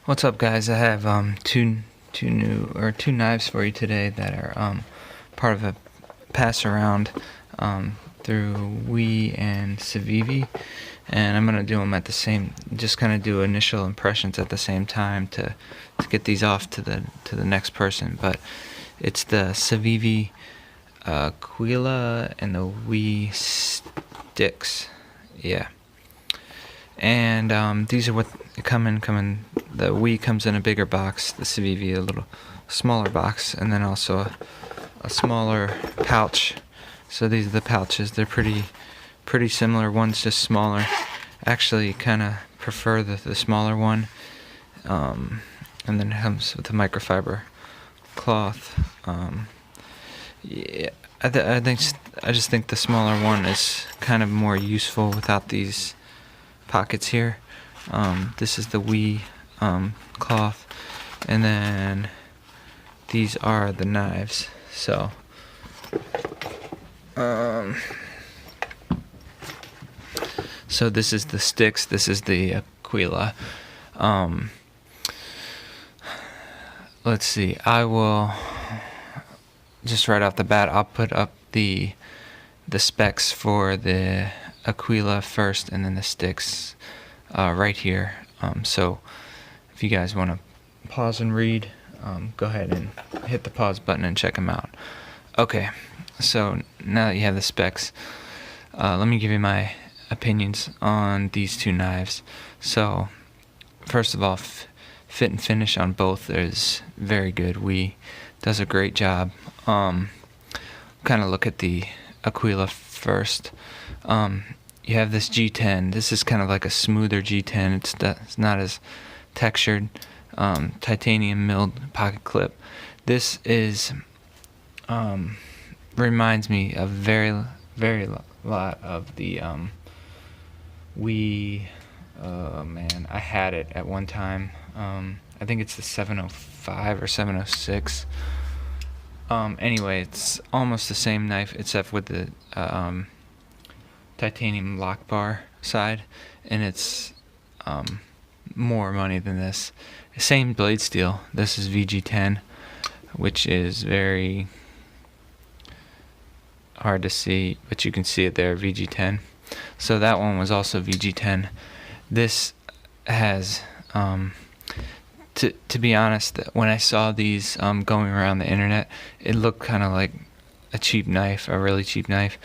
What's up, guys? I have two knives for you today that are part of a pass around through Wii and Civivi, and I'm gonna do them at the same. Just kind of do initial impressions at the same time to get these off to the next person. But it's the Civivi Aquila and the Wii Stixx, yeah. And these are what come in. The Wii comes in a bigger box, the Civivi a little smaller box, and then also a smaller pouch. So these are the pouches. They're pretty similar. One's just smaller. Actually, kind of prefer the smaller one. And then it comes with a microfiber cloth. Yeah, I just think the smaller one is kind of more useful without these pockets here. This is the Wii cloth, and then these are the knives. So so this is the Stixx, this is the Aquila. Let's see, I will just right off the bat, I'll put up the specs for the Aquila first, and then the Stixx right here. So if you guys want to pause and read, go ahead and hit the pause button and check them out. Okay, so now that you have the specs, let me give you my opinions on these two knives. So first of all, fit and finish on both is very good. Wii does a great job. Kind of look at the Aquila first. You have this G10. This is kind of like a smoother G10. It's not as textured. Titanium milled pocket clip. This is reminds me of very lot of the Wii. Man, I had it at one time. I think it's the 705 or 706. Anyway, it's almost the same knife except with the titanium lock bar side, and it's more money than this. Same blade steel. This is VG10, which is very hard to see, but you can see it there, VG10. So that one was also VG10. This has to be honest, when I saw these going around the internet, it looked kind of like a cheap knife, a really cheap knife.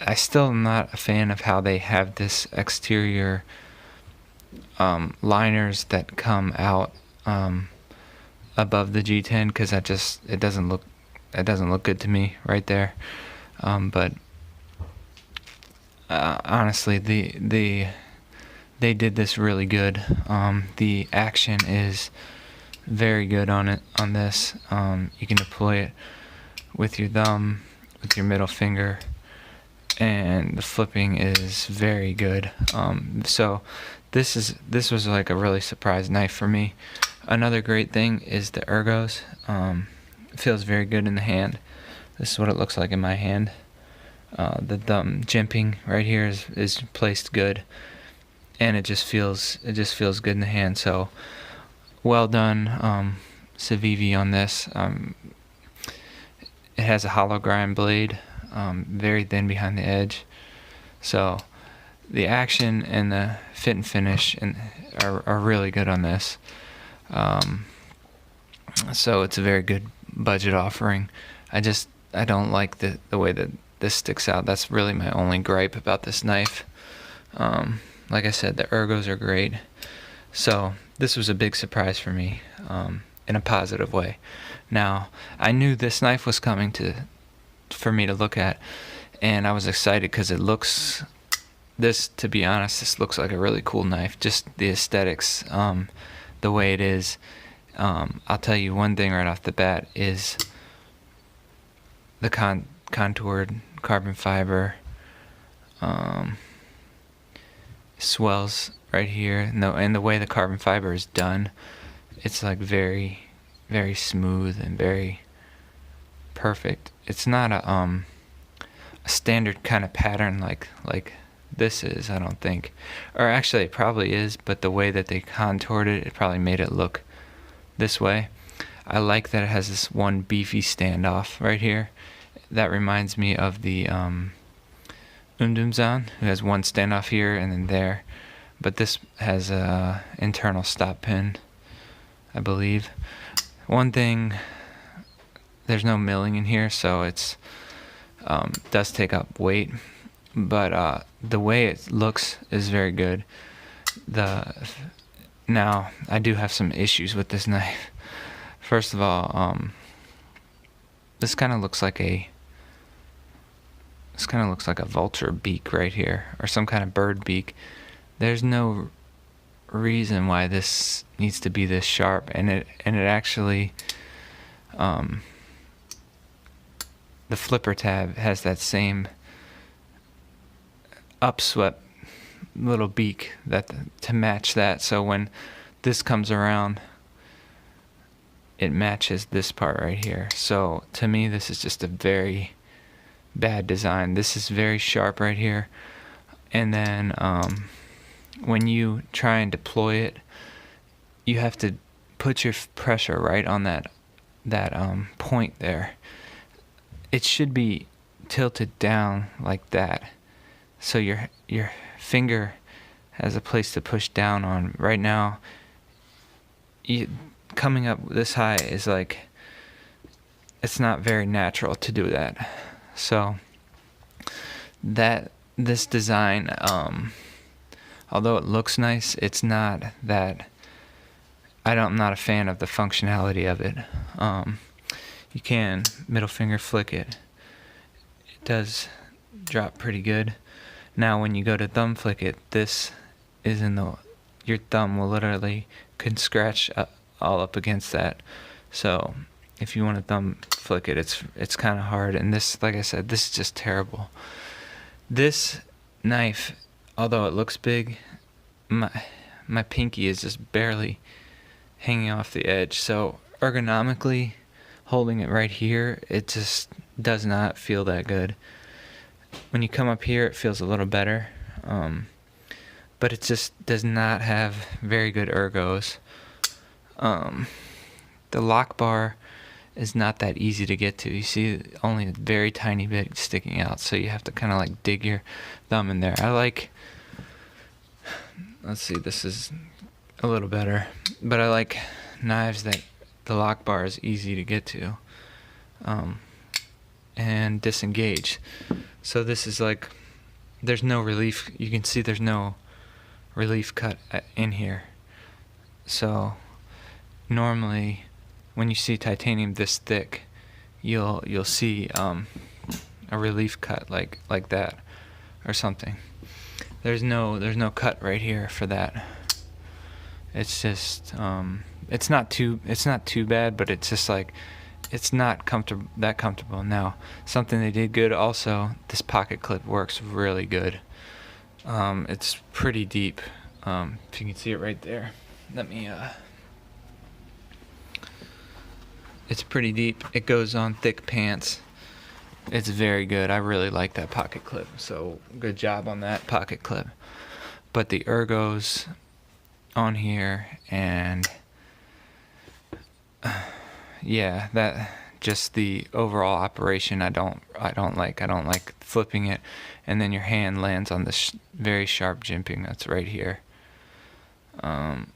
I still am not a fan of how they have this exterior liners that come out above the G10, because it doesn't look good to me right there. But honestly, they did this really good. The action is very good on this. You can deploy it with your thumb, with your middle finger, and the flipping is very good. So this was like a really surprise knife for me. Another great thing is the ergos. It feels very good in the hand. This is what it looks like in my hand. The thumb jimping right here is placed good, and it just feels good in the hand. So well done, Civivi, on this. It has a hollow grind blade, very thin behind the edge. So the action and the fit and finish are really good on this. So it's a very good budget offering. I don't like the way that this sticks out. That's really my only gripe about this knife. Like I said, the ergos are great. So this was a big surprise for me, in a positive way. Now, I knew this knife was coming for me to look at, and I was excited because to be honest, this looks like a really cool knife. Just the aesthetics, the way it is. I'll tell you one thing right off the bat is the contoured carbon fiber swells right here, and the way the carbon fiber is done, it's like very, very smooth and very perfect. It's not a standard kind of pattern like this is, I don't think. Or actually it probably is, but the way that they contoured it, it probably made it look this way. I like that it has this one beefy standoff right here. That reminds me of the Undumzan, who has one standoff here and then there. But this has a internal stop pin, I believe. One thing, there's no milling in here, so it's does take up weight. But the way it looks is very good. Now I do have some issues with this knife. First of all, this kind of looks like a vulture beak right here, or some kind of bird beak. There's no reason why this needs to be this sharp, and it actually, the flipper tab has that same upswept little beak to match that. So when this comes around, it matches this part right here. So to me, this is just a very bad design. This is very sharp right here, and then when you try and deploy it, you have to put your pressure right on that point there. It should be tilted down like that, so your finger has a place to push down on. Right now, coming up this high is like, it's not very natural to do that. So this design, although it looks nice, it's not that. I'm not a fan of the functionality of it. You can middle finger flick it. It does drop pretty good. Now when you go to thumb flick it, this is your thumb will literally can scratch all up against that. So if you want to thumb flick it, it's kind of hard. And this, like I said, this is just terrible. This knife, although it looks big, my pinky is just barely hanging off the edge. So ergonomically, holding it right here, it just does not feel that good. When you come up here, it feels a little better, but it just does not have very good ergos. The lock bar is not that easy to get to. You see only a very tiny bit sticking out, so you have to kind of like dig your thumb in there. Let's see, this is a little better, but I like knives that the lock bar is easy to get to and disengage. So this is like, there's no relief. You can see there's no relief cut in here. So normally when you see titanium this thick, you'll see a relief cut like that or something. There's no cut right here for that. It's just it's not too bad, but it's just like, it's not that comfortable. Now, something they did good also, this pocket clip works really good. It's pretty deep. If you can see it right there. It's pretty deep. It goes on thick pants. It's very good. I really like that pocket clip. So good job on that pocket clip. But the ergos on here, and yeah, that just the overall operation I don't like. I don't like flipping it and then your hand lands on this very sharp jimping that's right here.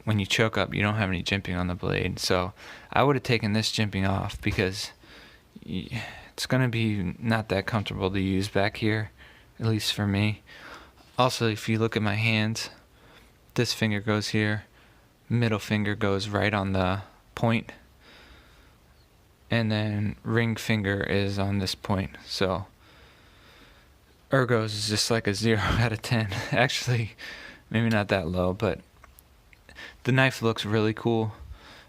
When you choke up, you don't have any jimping on the blade, so I would have taken this jimping off, because it's going to be not that comfortable to use back here, at least for me. Also, if you look at my hands, this finger goes here, middle finger goes right on the point, and then ring finger is on this point. So ergos is just like a 0 out of 10. Actually, maybe not that low, but the knife looks really cool.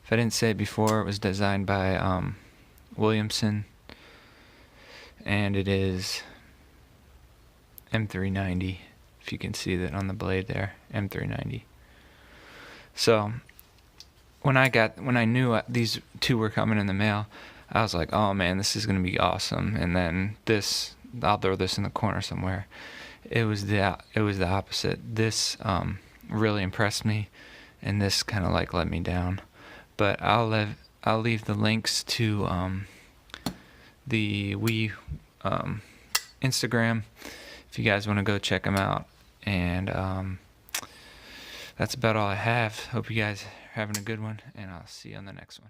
If I didn't say it before, it was designed by Williamson, and it is M390. If you can see that on the blade there, M390. So when I knew these two were coming in the mail, I was like, oh man, this is gonna be awesome. And then I'll throw this in the corner somewhere. it was the opposite. This really impressed me, and this kind of like let me down. But I'll leave the links to the Wii Instagram if you guys want to go check them out. And that's about all I have. Hope you guys are having a good one, and I'll see you on the next one.